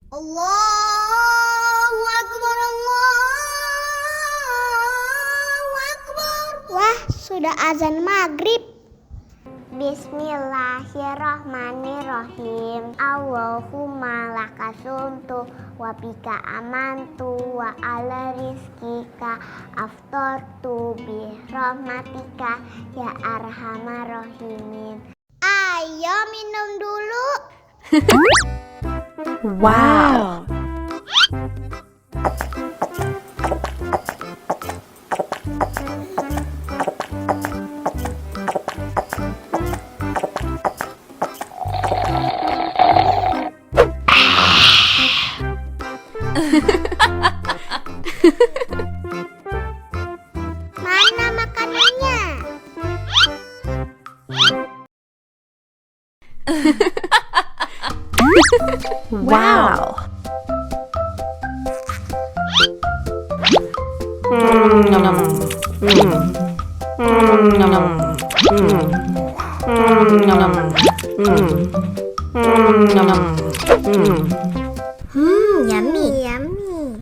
Allahu Akbar, Allahu Akbar. Wah, sudah azan maghrib. Bismillahirrahmanirrahim. Allahumma lakasumtu wa bika amantu wa ala rizkika aftortu bi rahmatika ya arhamar rahimin. Ayo minum dulu. Wow. Mana makanannya? Wow. Yummy, yummy.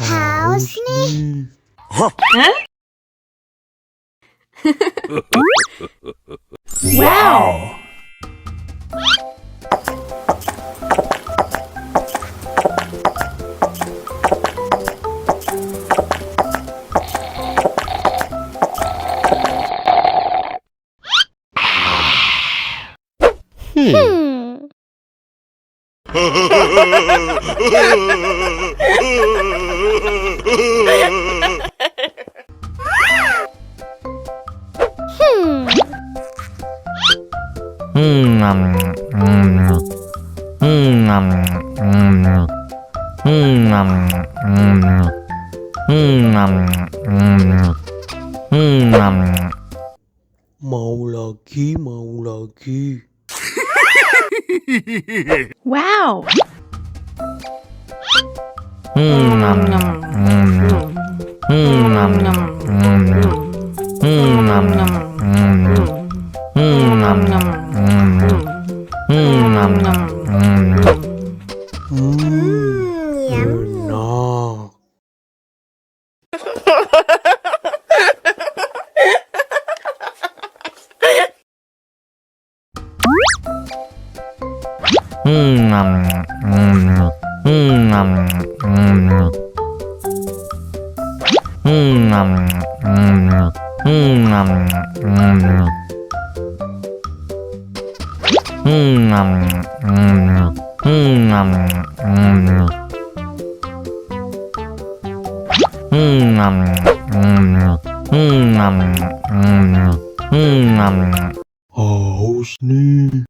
Haus nih. Wow. Mau lagi, mau lagi. Wow. Enak. Haus nih.